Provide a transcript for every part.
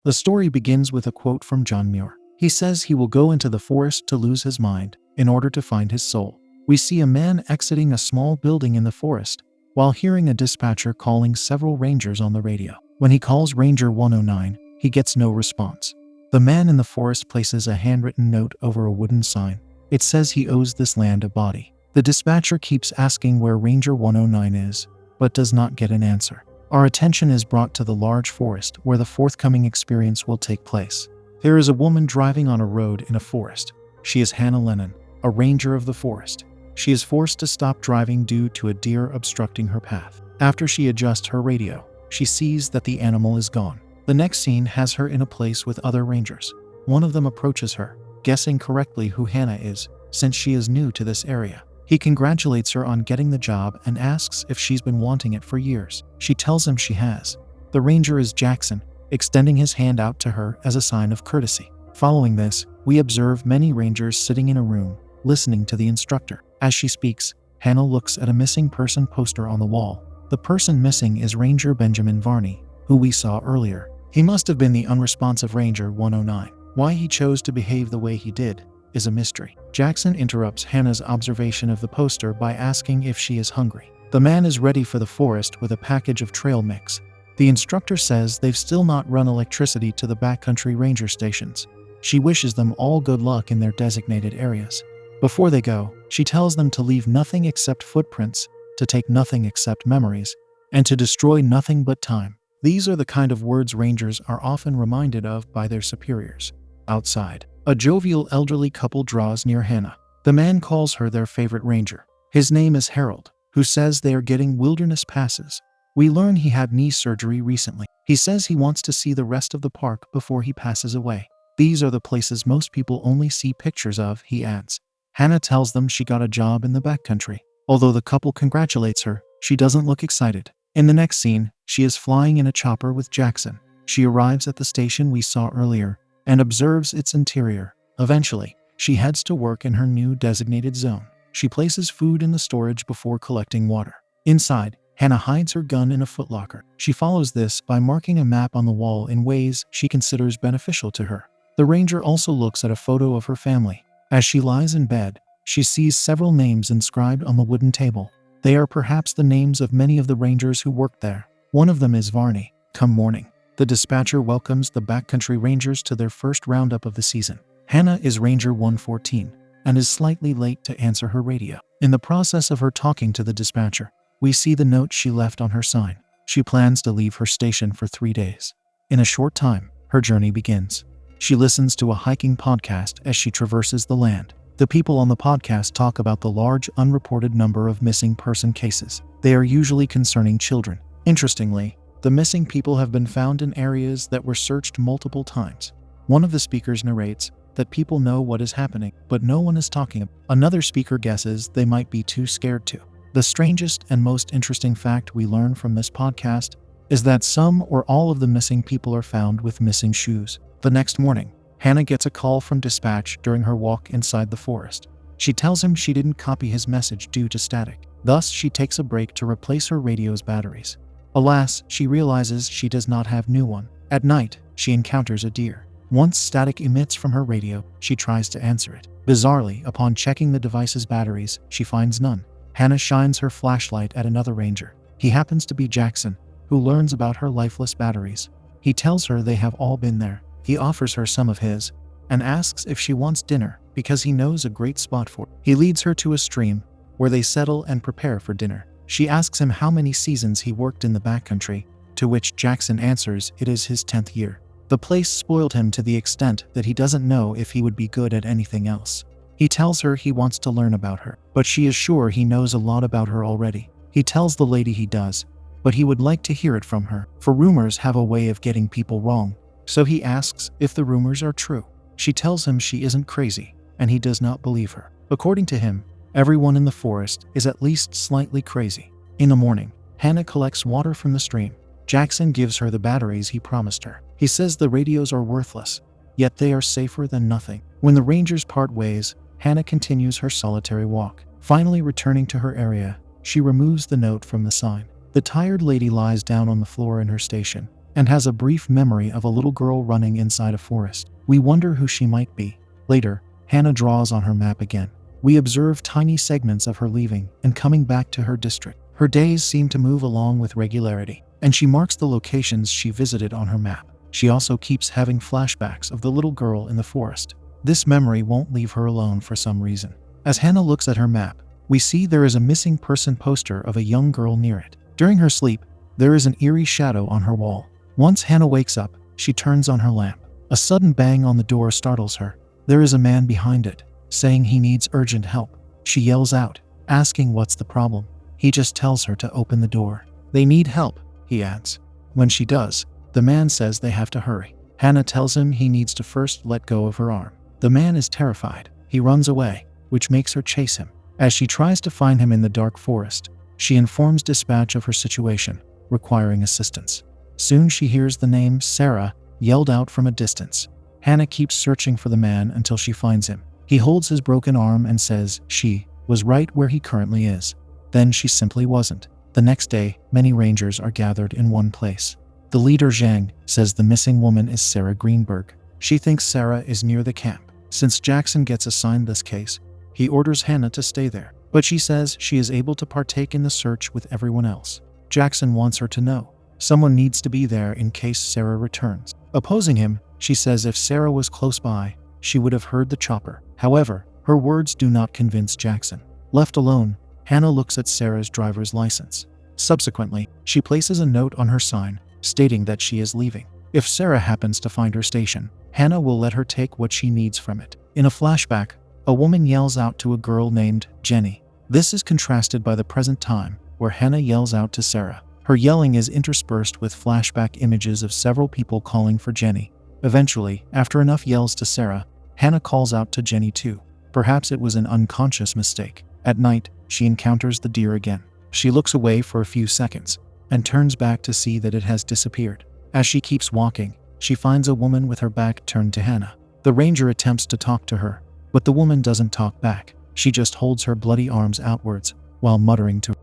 The story begins with a quote from John Muir. He says he will go into the forest to lose his mind in order to find his soul. We see a man exiting a small building in the forest while hearing a dispatcher calling several rangers on the radio. When he calls Ranger 109, he gets no response. The man in the forest places a handwritten note over a wooden sign. It says he owes this land a body. The dispatcher keeps asking where Ranger 109 is, but does not get an answer. Our attention is brought to the large forest where the forthcoming experience will take place. There is a woman driving on a road in a forest. She is Hannah Lennon, a ranger of the forest. She is forced to stop driving due to a deer obstructing her path. After she adjusts her radio, she sees that the animal is gone. The next scene has her in a place with other rangers. One of them approaches her, guessing correctly who Hannah is, since she is new to this area. He congratulates her on getting the job and asks if she's been wanting it for years. She tells him she has. The ranger is Jackson, extending his hand out to her as a sign of courtesy. Following this, we observe many rangers sitting in a room, listening to the instructor. As she speaks, Hannah looks at a missing person poster on the wall. The person missing is Ranger Benjamin Varney, who we saw earlier. He must have been the unresponsive Ranger 109. Why he chose to behave the way he did is a mystery. Jackson interrupts Hannah's observation of the poster by asking if she is hungry. The man is ready for the forest with a package of trail mix. The instructor says they've still not run electricity to the backcountry ranger stations. She wishes them all good luck in their designated areas. Before they go, she tells them to leave nothing except footprints, to take nothing except memories, and to destroy nothing but time. These are the kind of words rangers are often reminded of by their superiors. Outside, a jovial elderly couple draws near Hannah. The man calls her their favorite ranger. His name is Harold, who says they are getting wilderness passes. We learn he had knee surgery recently. He says he wants to see the rest of the park before he passes away. These are the places most people only see pictures of, he adds. Hannah tells them she got a job in the backcountry. Although the couple congratulates her, she doesn't look excited. In the next scene, she is flying in a chopper with Jackson. She arrives at the station we saw earlier and observes its interior. Eventually, she heads to work in her new designated zone. She places food in the storage before collecting water. Inside, Hannah hides her gun in a footlocker. She follows this by marking a map on the wall in ways she considers beneficial to her. The ranger also looks at a photo of her family. As she lies in bed, she sees several names inscribed on the wooden table. They are perhaps the names of many of the rangers who worked there. One of them is Varney. Come morning, the dispatcher welcomes the backcountry rangers to their first roundup of the season. Hannah is Ranger 114 and is slightly late to answer her radio. In the process of her talking to the dispatcher, we see the note she left on her sign. She plans to leave her station for 3 days. In a short time, her journey begins. She listens to a hiking podcast as she traverses the land. The people on the podcast talk about the large unreported number of missing person cases. They are usually concerning children. Interestingly, the missing people have been found in areas that were searched multiple times. One of the speakers narrates that people know what is happening, but no one is talking. Another speaker guesses they might be too scared to. The strangest and most interesting fact we learn from this podcast is that some or all of the missing people are found with missing shoes. The next morning, Hannah gets a call from dispatch during her walk inside the forest. She tells him she didn't copy his message due to static. Thus, she takes a break to replace her radio's batteries. Alas, she realizes she does not have new one. At night, she encounters a deer. Once static emits from her radio, she tries to answer it. Bizarrely, upon checking the device's batteries, she finds none. Hannah shines her flashlight at another ranger. He happens to be Jackson, who learns about her lifeless batteries. He tells her they have all been there. He offers her some of his and asks if she wants dinner because he knows a great spot for it. He leads her to a stream where they settle and prepare for dinner. She asks him how many seasons he worked in the backcountry, to which Jackson answers it is his 10th year. The place spoiled him to the extent that he doesn't know if he would be good at anything else. He tells her he wants to learn about her, but she is sure he knows a lot about her already. He tells the lady he does, but he would like to hear it from her, for rumors have a way of getting people wrong. So he asks if the rumors are true. She tells him she isn't crazy, and he does not believe her. According to him, everyone in the forest is at least slightly crazy. In the morning, Hannah collects water from the stream. Jackson gives her the batteries he promised her. He says the radios are worthless, yet they are safer than nothing. When the rangers part ways, Hannah continues her solitary walk. Finally returning to her area, she removes the note from the sign. The tired lady lies down on the floor in her station. and has a brief memory of a little girl running inside a forest. We wonder who she might be. Later, Hannah draws on her map again. We observe tiny segments of her leaving and coming back to her district. Her days seem to move along with regularity, and she marks the locations she visited on her map. She also keeps having flashbacks of the little girl in the forest. This memory won't leave her alone for some reason. As Hannah looks at her map, we see there is a missing person poster of a young girl near it. During her sleep, there is an eerie shadow on her wall. Once Hannah wakes up, she turns on her lamp. A sudden bang on the door startles her. There is a man behind it, saying he needs urgent help. She yells out, asking what's the problem. He just tells her to open the door. They need help, he adds. When she does, the man says they have to hurry. Hannah tells him he needs to first let go of her arm. The man is terrified. He runs away, which makes her chase him. As she tries to find him in the dark forest, she informs dispatch of her situation, requiring assistance. Soon she hears the name Sarah yelled out from a distance. Hannah keeps searching for the man until she finds him. He holds his broken arm and says she was right where he currently is. Then she simply wasn't. The next day, many rangers are gathered in one place. The leader, Zhang, says the missing woman is Sarah Greenberg. She thinks Sarah is near the camp. Since Jackson gets assigned this case, he orders Hannah to stay there, but she says she is able to partake in the search with everyone else. Jackson wants her to know someone needs to be there in case Sarah returns. Opposing him, she says if Sarah was close by, she would have heard the chopper. However, her words do not convince Jackson. Left alone, Hannah looks at Sarah's driver's license. Subsequently, she places a note on her sign, stating that she is leaving. If Sarah happens to find her station, Hannah will let her take what she needs from it. In a flashback, a woman yells out to a girl named Jenny. This is contrasted by the present time, where Hannah yells out to Sarah. Her yelling is interspersed with flashback images of several people calling for Jenny. Eventually, after enough yells to Sarah, Hannah calls out to Jenny too. Perhaps it was an unconscious mistake. At night, she encounters the deer again. She looks away for a few seconds, and turns back to see that it has disappeared. As she keeps walking, she finds a woman with her back turned to Hannah. The ranger attempts to talk to her, but the woman doesn't talk back. She just holds her bloody arms outwards, while muttering to her.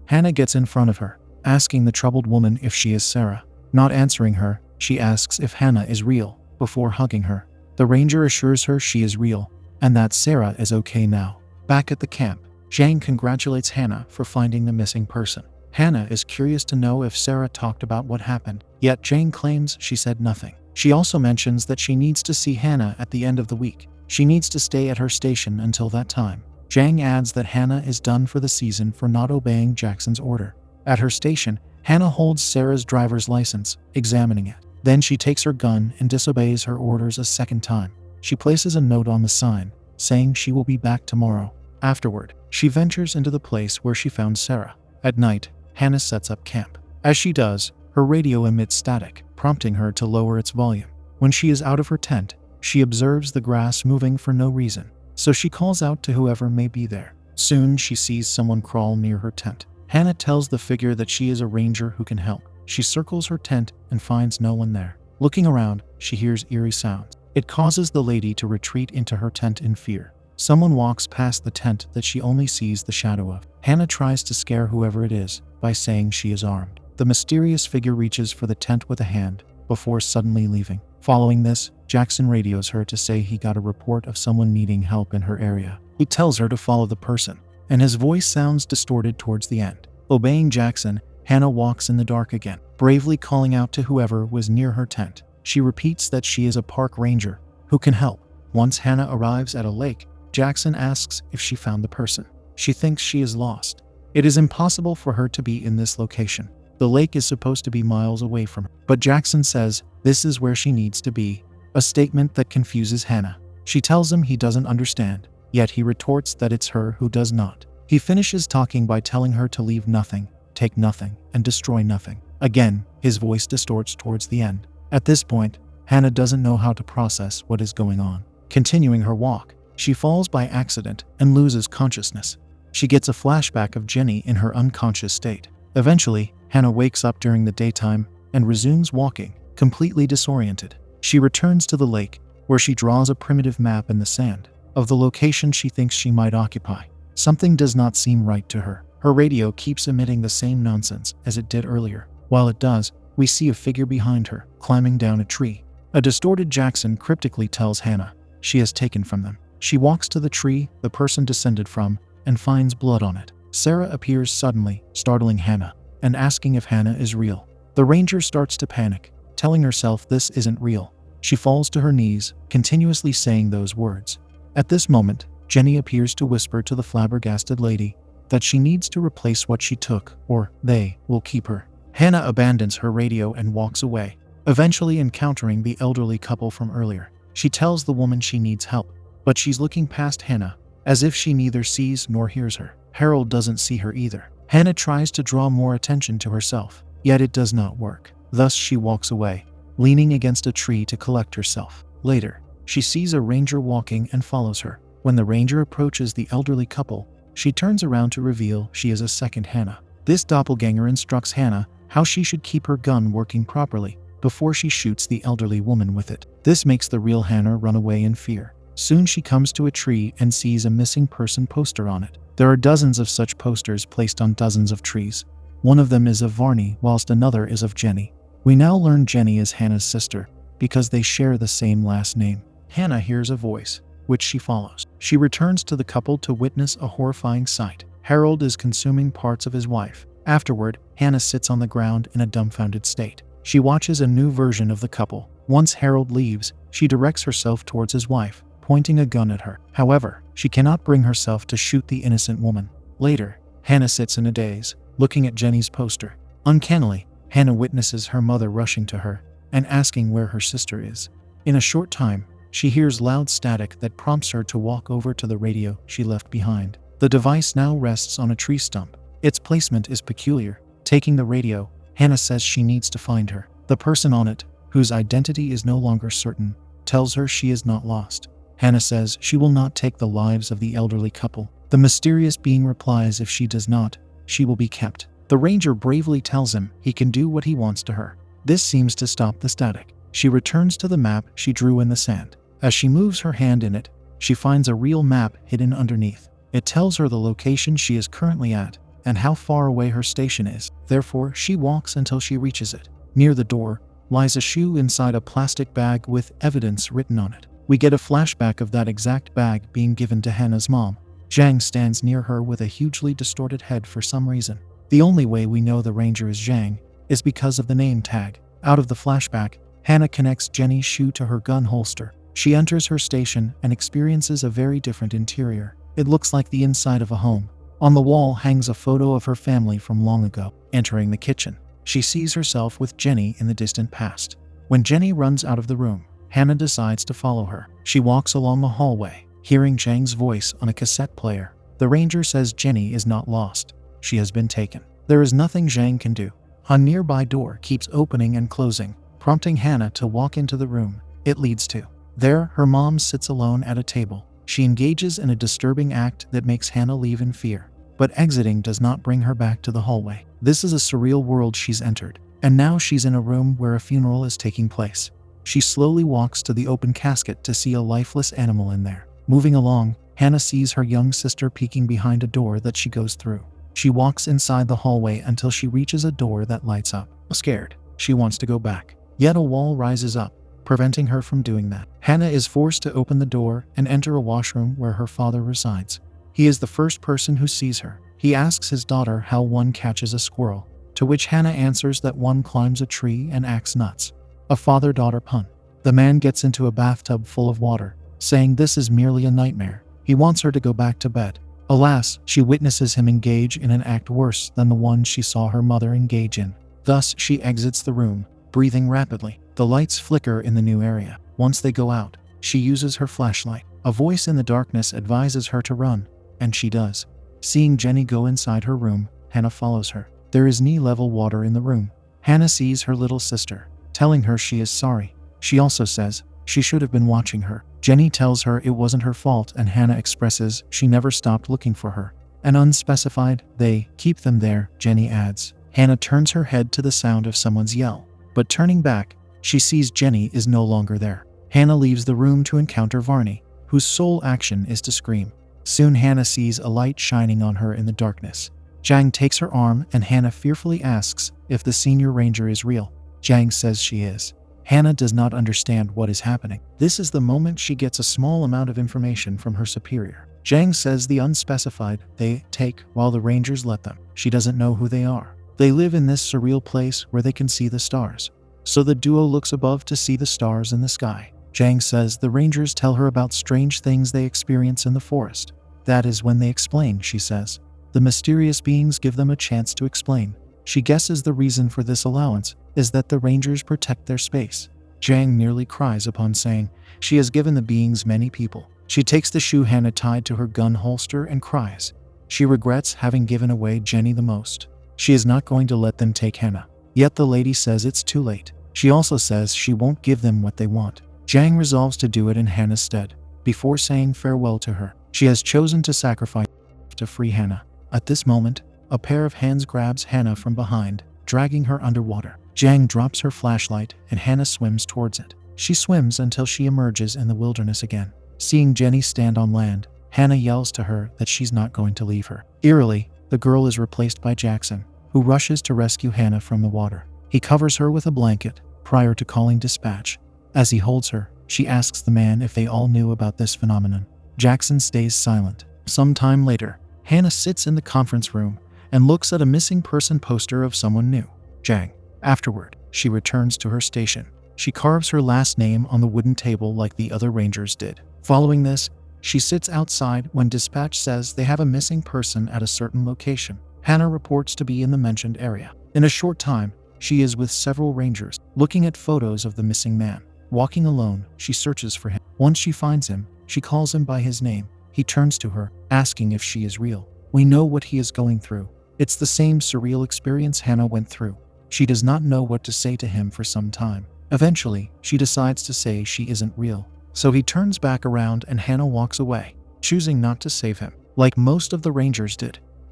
Hannah gets in front of her, asking the troubled woman if she is Sarah. Not answering her, she asks if Hannah is real, before hugging her. The ranger assures her she is real, and that Sarah is okay now. Back at the camp, Zhang congratulates Hannah for finding the missing person. Hannah is curious to know if Sarah talked about what happened, yet Zhang claims she said nothing. She also mentions that she needs to see Hannah at the end of the week. She needs to stay at her station until that time. Zhang adds that Hannah is done for the season for not obeying Jackson's order. At her station, Hannah holds Sarah's driver's license, examining it. Then she takes her gun and disobeys her orders a second time. She places a note on the sign, saying she will be back tomorrow. Afterward, she ventures into the place where she found Sarah. At night, Hannah sets up camp. As she does, her radio emits static, prompting her to lower its volume. When she is out of her tent, she observes the grass moving for no reason, so she calls out to whoever may be there. Soon, she sees someone crawl near her tent. Hannah tells the figure that she is a ranger who can help. She circles her tent and finds no one there. Looking around, she hears eerie sounds. It causes the lady to retreat into her tent in fear. Someone walks past the tent that she only sees the shadow of. Hannah tries to scare whoever it is by saying she is armed. The mysterious figure reaches for the tent with a hand, before suddenly leaving. Following this, Jackson radios her to say he got a report of someone needing help in her area. He tells her to follow the person, and his voice sounds distorted towards the end. Obeying Jackson, Hannah walks in the dark again, bravely calling out to whoever was near her tent. She repeats that she is a park ranger who can help. Once Hannah arrives at a lake, Jackson asks if she found the person. She thinks she is lost. It is impossible for her to be in this location. The lake is supposed to be miles away from her, but Jackson says this is where she needs to be, a statement that confuses Hannah. She tells him he doesn't understand, yet he retorts that it's her who does not. He finishes talking by telling her to leave nothing, take nothing, and destroy nothing. Again, his voice distorts towards the end. At this point, Hannah doesn't know how to process what is going on. Continuing her walk, she falls by accident and loses consciousness. She gets a flashback of Jenny in her unconscious state. Eventually, Hannah wakes up during the daytime and resumes walking, completely disoriented. She returns to the lake, where she draws a primitive map in the sand of the location she thinks she might occupy. Something does not seem right to her. Her radio keeps emitting the same nonsense as it did earlier. While it does, we see a figure behind her, climbing down a tree. A distorted Jackson cryptically tells Hannah she has taken from them. She walks to the tree the person descended from and finds blood on it. Sarah appears suddenly, startling Hannah and asking if Hannah is real. The ranger starts to panic, telling herself this isn't real. She falls to her knees, continuously saying those words. At this moment, Jenny appears to whisper to the flabbergasted lady that she needs to replace what she took, or they will keep her. Hannah abandons her radio and walks away, eventually encountering the elderly couple from earlier. She tells the woman she needs help, but she's looking past Hannah, as if she neither sees nor hears her. Harold doesn't see her either. Hannah tries to draw more attention to herself, yet it does not work. Thus she walks away, leaning against a tree to collect herself. Later, she sees a ranger walking and follows her. When the ranger approaches the elderly couple, she turns around to reveal she is a second Hannah. This doppelganger instructs Hannah how she should keep her gun working properly before she shoots the elderly woman with it. This makes the real Hannah run away in fear. Soon she comes to a tree and sees a missing person poster on it. There are dozens of such posters placed on dozens of trees. One of them is of Varney, whilst another is of Jenny. We now learn Jenny is Hannah's sister because they share the same last name. Hannah hears a voice, which she follows. She returns to the couple to witness a horrifying sight. Harold is consuming parts of his wife. Afterward, Hannah sits on the ground in a dumbfounded state. She watches a new version of the couple. Once Harold leaves, she directs herself towards his wife, pointing a gun at her. However, she cannot bring herself to shoot the innocent woman. Later, Hannah sits in a daze, looking at Jenny's poster. Uncannily, Hannah witnesses her mother rushing to her and asking where her sister is. In a short time, she hears loud static that prompts her to walk over to the radio she left behind. The device now rests on a tree stump. Its placement is peculiar. Taking the radio, Hannah says she needs to find her. The person on it, whose identity is no longer certain, tells her she is not lost. Hannah says she will not take the lives of the elderly couple. The mysterious being replies if she does not, she will be kept. The ranger bravely tells him he can do what he wants to her. This seems to stop the static. She returns to the map she drew in the sand. As she moves her hand in it, she finds a real map hidden underneath. It tells her the location she is currently at and how far away her station is. Therefore, she walks until she reaches it. Near the door lies a shoe inside a plastic bag with evidence written on it. We get a flashback of that exact bag being given to Hannah's mom. Zhang stands near her with a hugely distorted head for some reason. The only way we know the ranger is Zhang is because of the name tag. Out of the flashback, Hannah connects Jenny's shoe to her gun holster. She enters her station and experiences a very different interior. It looks like the inside of a home. On the wall hangs a photo of her family from long ago. Entering the kitchen, she sees herself with Jenny in the distant past. When Jenny runs out of the room, Hannah decides to follow her. She walks along the hallway, hearing Zhang's voice on a cassette player. The ranger says Jenny is not lost. She has been taken. There is nothing Zhang can do. A nearby door keeps opening and closing, prompting Hannah to walk into the room it leads to. There, her mom sits alone at a table. She engages in a disturbing act that makes Hannah leave in fear, but exiting does not bring her back to the hallway. This is a surreal world she's entered, and now she's in a room where a funeral is taking place. She slowly walks to the open casket to see a lifeless animal in there. Moving along, Hannah sees her young sister peeking behind a door that she goes through. She walks inside the hallway until she reaches a door that lights up. Scared, she wants to go back. Yet a wall rises up, preventing her from doing that. Hannah is forced to open the door and enter a washroom where her father resides. He is the first person who sees her. He asks his daughter how one catches a squirrel, to which Hannah answers that one climbs a tree and acts nuts. A father-daughter pun. The man gets into a bathtub full of water, saying this is merely a nightmare. He wants her to go back to bed. Alas, she witnesses him engage in an act worse than the one she saw her mother engage in. Thus, she exits the room, breathing rapidly. The lights flicker in the new area. Once they go out, she uses her flashlight. A voice in the darkness advises her to run, and she does. Seeing Jenny go inside her room, Hannah follows her. There is knee-level water in the room. Hannah sees her little sister, telling her she is sorry. She also says she should have been watching her. Jenny tells her it wasn't her fault, and Hannah expresses she never stopped looking for her. An unspecified, they keep them there, Jenny adds. Hannah turns her head to the sound of someone's yell, but turning back, she sees Jenny is no longer there. Hannah leaves the room to encounter Varney, whose sole action is to scream. Soon Hannah sees a light shining on her in the darkness. Zhang takes her arm and Hannah fearfully asks if the senior ranger is real. Jang says she is. Hannah does not understand what is happening. This is the moment she gets a small amount of information from her superior. Jang says the unspecified they take while the Rangers let them. She doesn't know who they are. They live in this surreal place where they can see the stars. So the duo looks above to see the stars in the sky. Jang says the Rangers tell her about strange things they experience in the forest. That is when they explain, she says. The mysterious beings give them a chance to explain. She guesses the reason for this allowance is that the Rangers protect their space. Jang nearly cries upon saying she has given the beings many people. She takes the shoe Hannah tied to her gun holster and cries. She regrets having given away Jenny the most. She is not going to let them take Hannah. Yet the lady says it's too late. She also says she won't give them what they want. Jang resolves to do it in Hannah's stead. Before saying farewell to her, she has chosen to sacrifice to free Hannah. At this moment, a pair of hands grabs Hannah from behind, dragging her underwater. Jang drops her flashlight and Hannah swims towards it. She swims until she emerges in the wilderness again. Seeing Jenny stand on land, Hannah yells to her that she's not going to leave her. Eerily, the girl is replaced by Jackson, who rushes to rescue Hannah from the water. He covers her with a blanket prior to calling dispatch. As he holds her, she asks the man if they all knew about this phenomenon. Jackson stays silent. Some time later, Hannah sits in the conference room and looks at a missing person poster of someone new, Jang. Afterward, she returns to her station. She carves her last name on the wooden table like the other Rangers did. Following this, she sits outside when dispatch says they have a missing person at a certain location. Hannah reports to be in the mentioned area. In a short time, she is with several Rangers, looking at photos of the missing man. Walking alone, she searches for him. Once she finds him, she calls him by his name. He turns to her, asking if she is real. We know what he is going through. It's the same surreal experience Hannah went through. She does not know what to say to him for some time. Eventually, she decides to say she isn't real. So he turns back around and Hannah walks away, choosing not to save him, like most of the Rangers did.